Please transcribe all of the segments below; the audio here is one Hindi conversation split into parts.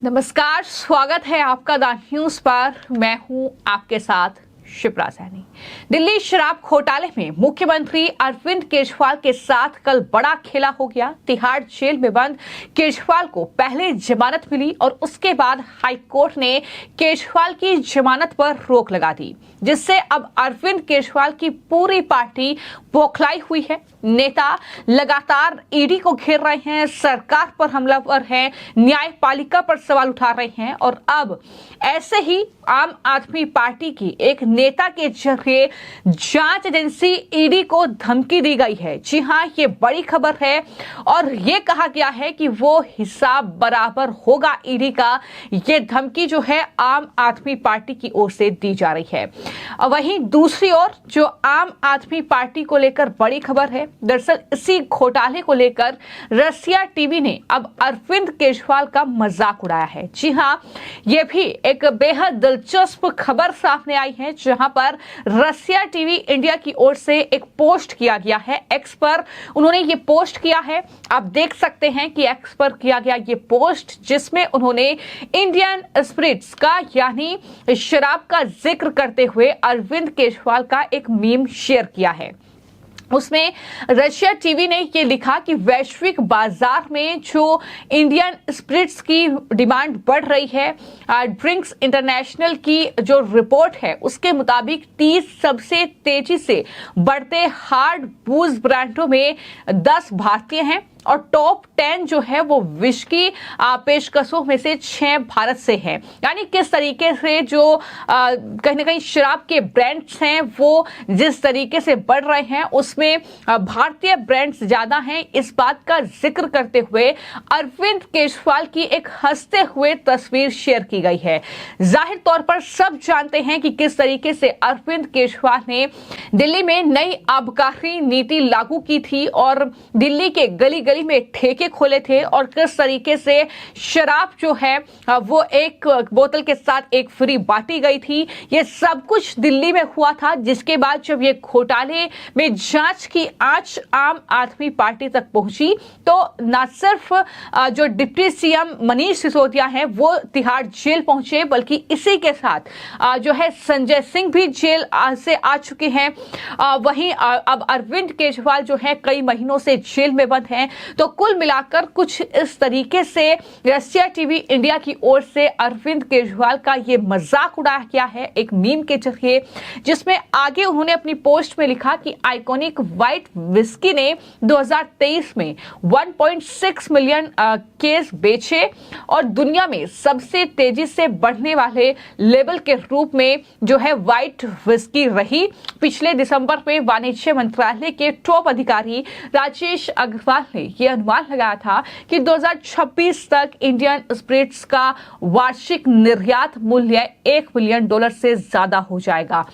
नमस्कार, स्वागत है आपका द न्यूज पर। मैं हूं आपके साथ शिप्रा सैनी। दिल्ली शराब घोटाले में मुख्यमंत्री अरविंद केजरीवाल के साथ कल बड़ा खेला हो गया। तिहाड़ जेल में बंद केजरीवाल को पहले जमानत मिली और उसके बाद हाई कोर्ट ने केजरीवाल की जमानत पर रोक लगा दी, जिससे अब अरविंद केजरीवाल की पूरी पार्टी बौखलाई हुई है। नेता लगातार ईडी को घेर रहे हैं, सरकार पर हमलावर हैं, न्यायपालिका पर सवाल उठा रहे हैं और अब ऐसे ही आम आदमी पार्टी की एक नेता के जरिए जांच एजेंसी ईडी को धमकी दी गई है। जी हां, ये बड़ी खबर है और ये कहा गया है कि वो हिसाब बराबर होगा ईडी का। ये धमकी जो है आम आदमी पार्टी की ओर से दी जा रही है। वहीं दूसरी ओर जो आम आदमी पार्टी को लेकर बड़ी खबर है, दरअसल इसी घोटाले को लेकर रसिया टीवी ने अब अरविंद केजरीवाल का मजाक उड़ाया है। जी हां, ये भी एक बेहद दिलचस्प खबर सामने आई है, जहां पर रसिया टीवी इंडिया की ओर से एक पोस्ट किया गया है। एक्स पर उन्होंने ये पोस्ट किया है, आप देख सकते हैं कि एक्स पर किया गया ये पोस्ट, जिसमें उन्होंने इंडियन स्पिरिट्स का यानी शराब का जिक्र करते हुए अरविंद केजरीवाल का एक मीम शेयर किया है। उसमें रशिया टीवी ने ये लिखा कि वैश्विक बाजार में जो इंडियन स्पिरिट्स की डिमांड बढ़ रही है, ड्रिंक्स इंटरनेशनल की जो रिपोर्ट है उसके मुताबिक 30 सबसे तेजी से बढ़ते हार्ड बूज ब्रांडों में 10 भारतीय हैं और टॉप 10 जो है वो विश्व की पेशकशों में से 6 भारत से हैं। यानी किस तरीके से जो कहीं ना कहीं शराब के ब्रांड्स हैं वो जिस तरीके से बढ़ रहे हैं, उसमें भारतीय ब्रांड्स ज्यादा हैं। इस बात का जिक्र करते हुए अरविंद केजरीवाल की एक हंसते हुए तस्वीर शेयर की गई है। जाहिर तौर पर सब जानते हैं कि किस तरीके से अरविंद केजरीवाल ने दिल्ली में नई आबकारी नीति लागू की थी और दिल्ली के गली गली में ठेके खोले थे और किस तरीके से शराब जो है वो एक बोतल के साथ एक फ्री बांटी गई थी। ये सब कुछ दिल्ली में हुआ था, जिसके बाद जब ये घोटाले में जांच की आंच आम आदमी पार्टी तक पहुंची तो न सिर्फ जो डिप्टी सीएम मनीष सिसोदिया हैं वो तिहाड़ जेल पहुंचे, बल्कि इसी के साथ जो है संजय सिंह भी जेल से आ चुके हैं। वहीं अब अरविंद केजरीवाल जो है कई महीनों से जेल में बंद हैं। तो कुल मिलाकर कुछ इस तरीके से रसिया टीवी इंडिया की ओर से अरविंद केजरीवाल का ये मजाक उड़ाया गया है एक मीम के जरिए, जिसमें आगे उन्होंने अपनी पोस्ट में लिखा कि आइकॉनिक व्हाइट विस्की ने 2023 में 1.6 मिलियन केस बेचे और दुनिया में सबसे तेजी से बढ़ने वाले लेबल के रूप में जो है व्हाइट विस्की रही। पिछले दिसंबर में वाणिज्य मंत्रालय के टॉप अधिकारी राजेश अग्रवाल ने यह अनुमान लगाया था कि 2026 तक इंडियन स्पिरिट्स का वार्षिक निर्यात मूल्य $1 बिलियन से ज्यादा हो जाएगा।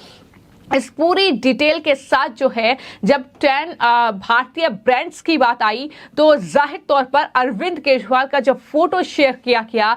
इस पूरी डिटेल के साथ जो है जब 10 भारतीय ब्रांड्स की बात आई तो जाहिर तौर पर अरविंद केजरीवाल का जब फोटो शेयर किया गया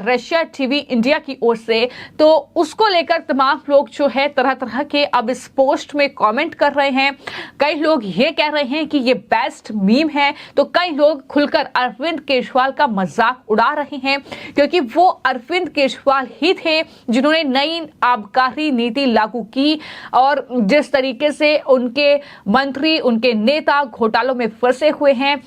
रशिया टीवी इंडिया की ओर से, तो उसको लेकर तमाम लोग जो है तरह तरह के अब इस पोस्ट में कमेंट कर रहे हैं। कई लोग ये कह रहे हैं कि ये बेस्ट मीम है, तो कई लोग खुलकर अरविंद केजरीवाल का मजाक उड़ा रहे हैं, क्योंकि वो अरविंद केजरीवाल ही थे जिन्होंने नई आबकारी नीति लागू की और जिस तरीके से उनके मंत्री, उनके नेता घोटालों में फंसे हुए हैं।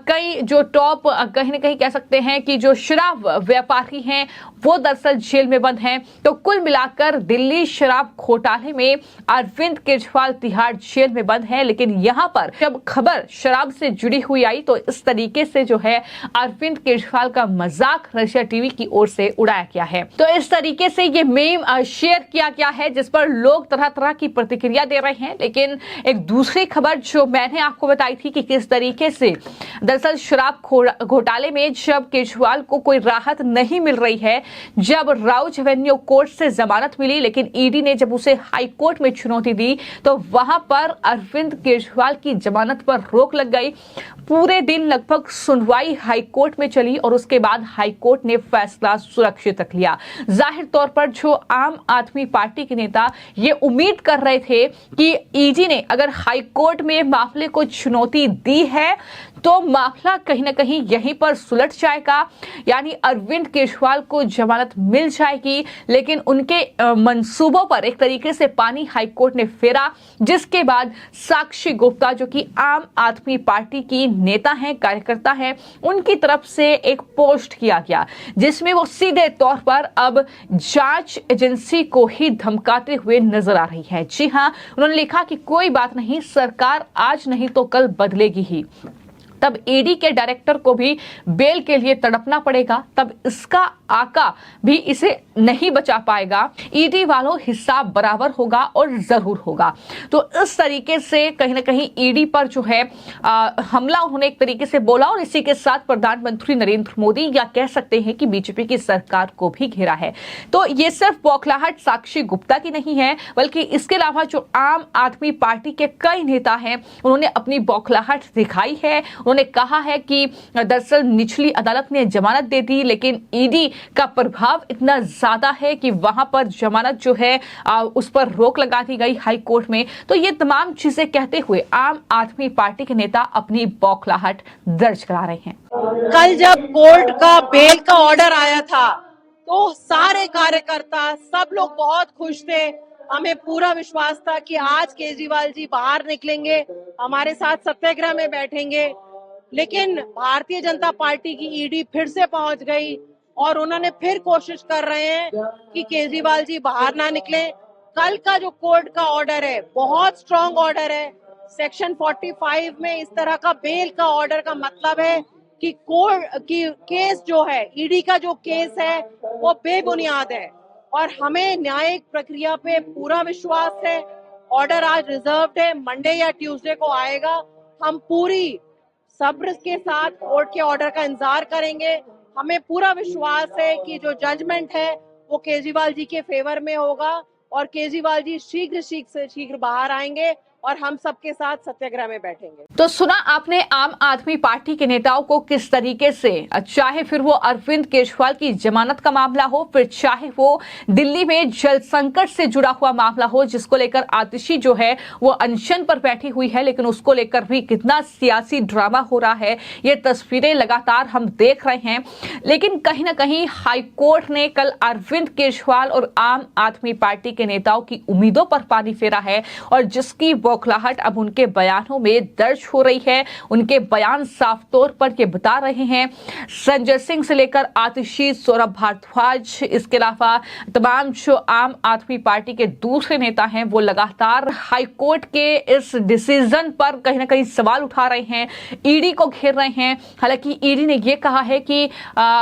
कई जो टॉप कहीं ना कहीं कह सकते हैं कि जो शराब व्यापारी हैं वो दरअसल जेल में बंद हैं। तो कुल मिलाकर दिल्ली शराब घोटाले में अरविंद केजरीवाल तिहाड़ जेल में बंद हैं। लेकिन यहाँ पर जब खबर शराब से जुड़ी हुई आई तो इस तरीके से जो है अरविंद केजरीवाल का मजाक रशिया टीवी की ओर से उड़ाया गया है। तो इस तरीके से ये मीम शेयर किया गया है, जिस पर लोग तरह तरह की प्रतिक्रिया दे रहे हैं। लेकिन एक दूसरी खबर जो मैंने आपको बताई थी कि किस तरीके से दरअसल शराब घोटाले में जब केजरीवाल को कोई राहत नहीं मिल रही है, जब राउज एवेन्यू कोर्ट से जमानत मिली लेकिन ईडी ने जब उसे हाई कोर्ट में चुनौती दी तो वहां पर अरविंद केजरीवाल की जमानत पर रोक लग गई। पूरे दिन लगभग सुनवाई हाई कोर्ट में चली और उसके बाद हाई कोर्ट ने फैसला सुरक्षित रख लिया। जाहिर तौर पर जो आम आदमी पार्टी के नेता ये उम्मीद कर रहे थे कि ईडी ने अगर हाई कोर्ट में मामले को चुनौती दी है तो मामला कहीं ना कहीं यहीं पर सुलझ जाएगा, यानी अरविंद केजरीवाल को जमानत मिल जाएगी, लेकिन उनके मंसूबों पर एक तरीके से पानी हाईकोर्ट ने फेरा, जिसके बाद साक्षी गुप्ता जो कि आम आदमी पार्टी की नेता हैं, कार्यकर्ता हैं, उनकी तरफ से एक पोस्ट किया गया जिसमें वो सीधे तौर पर अब जांच एजेंसी को ही धमकाते हुए नजर आ रही है। जी हां, उन्होंने लिखा कि कोई बात नहीं, सरकार आज नहीं तो कल बदलेगी ही। तब ईडी के डायरेक्टर को भी बेल के लिए तड़पना पड़ेगा, तब इसका आका भी इसे नहीं बचा पाएगा। ईडी वालों हिसाब बराबर होगा और जरूर होगा। तो इस तरीके से कहीं ना कहीं ईडी पर जो है हमला उन्होंने एक तरीके से बोला, और इसी के साथ प्रधानमंत्री नरेंद्र मोदी या कह सकते हैं कि बीजेपी की सरकार को भी घेरा है। तो ये सिर्फ बौखलाहट साक्षी गुप्ता की नहीं है, बल्कि इसके अलावा जो आम आदमी पार्टी के कई नेता हैं, उन्होंने अपनी बौखलाहट दिखाई है। उन्होंने कहा है कि दरअसल निचली अदालत ने जमानत दे दी, लेकिन ईडी का प्रभाव इतना ज्यादा है कि वहां पर जमानत जो है उस पर रोक लगा दी गई हाई कोर्ट में। तो ये तमाम चीजें कहते हुए आम आदमी पार्टी के नेता अपनी बौखलाहट दर्ज करा रहे हैं। कल जब कोर्ट का बेल का ऑर्डर आया था तो सारे कार्यकर्ता सब लोग बहुत खुश थे। हमें पूरा विश्वास था कि आज केजरीवाल जी बाहर निकलेंगे, हमारे साथ सत्याग्रह में बैठेंगे। लेकिन भारतीय जनता पार्टी की ईडी फिर से पहुंच गई और उन्होंने फिर कोशिश कर रहे हैं कि केजरीवाल जी बाहर ना निकले। कल का जो कोर्ट का ऑर्डर है बहुत स्ट्रॉन्ग ऑर्डर है। सेक्शन 45 में इस तरह का बेल का ऑर्डर का मतलब है कि कोर्ट की केस जो है, ईडी का जो केस है वो बेबुनियाद है, और हमें न्यायिक प्रक्रिया पे पूरा विश्वास है। ऑर्डर आज रिजर्व्ड है, मंडे या ट्यूसडे को आएगा। हम पूरी सब्र के साथ कोर्ट के ऑर्डर का इंतजार करेंगे। हमें पूरा विश्वास है कि जो जजमेंट है वो केजरीवाल जी के फेवर में होगा और केजरीवाल जी शीघ्र से शीघ्र बाहर आएंगे और हम सबके साथ सत्याग्रह में बैठेंगे। तो सुना आपने आम आदमी पार्टी के नेताओं को किस तरीके से, चाहे फिर वो अरविंद केजरीवाल की जमानत का मामला हो, फिर चाहे वो दिल्ली में जल संकट से जुड़ा हुआ मामला हो, जिसको लेकर आतिशी जो है वो अनशन पर बैठी हुई है, लेकिन उसको लेकर भी कितना सियासी ड्रामा हो रहा है, ये तस्वीरें लगातार हम देख रहे हैं। लेकिन कहीं ना कहीं हाईकोर्ट ने कल अरविंद केजरीवाल और आम आदमी पार्टी के नेताओं की उम्मीदों पर पानी फेरा है, और जिसकी बौखलाहट अब उनके बयानों में दर्ज हो रही है। उनके बयान साफ तौर पर ये बता रहे हैं, संजय सिंह से लेकर आतिशी, सौरभ भारद्वाज, इसके अलावा तमाम जो आम आदमी पार्टी के दूसरे नेता हैं, वो लगातार हाईकोर्ट के इस डिसीजन पर कहीं ना कहीं सवाल उठा रहे हैं, ईडी को घेर रहे हैं। हालांकि ईडी ने यह कहा है कि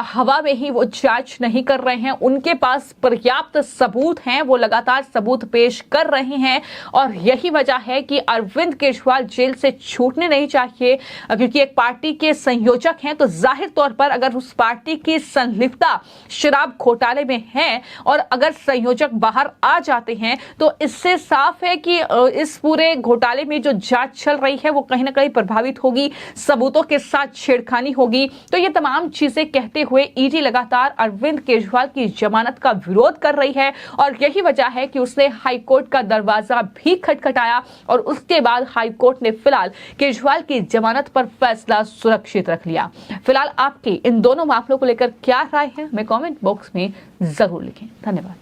हवा में ही वो जांच नहीं कर रहे हैं, उनके पास पर्याप्त सबूत हैं, वो लगातार सबूत पेश कर रहे हैं, और यही वजह है कि अरविंद केजरीवाल जेल से छूटने नहीं चाहिए, क्योंकि एक पार्टी के संयोजक हैं। तो जाहिर तौर पर अगर उस पार्टी की संलिप्तता शराब घोटाले में है और अगर संयोजक बाहर आ जाते हैं, तो इससे साफ है कि इस पूरे घोटाले में जो जांच चल रही है वो कहीं ना कहीं प्रभावित होगी, सबूतों के साथ छेड़खानी होगी। तो ये तमाम चीजें कहते हुए ईडी लगातार अरविंद केजरीवाल की जमानत का विरोध कर रही है, और यही वजह है कि उसने हाईकोर्ट का दरवाजा भी खटखटाया, और उसके बाद हाईकोर्ट ने फिलहाल केजरीवाल की जमानत पर फैसला सुरक्षित रख लिया। फिलहाल आपकी इन दोनों मामलों को लेकर क्या राय है, हमें कमेंट बॉक्स में जरूर लिखें। धन्यवाद।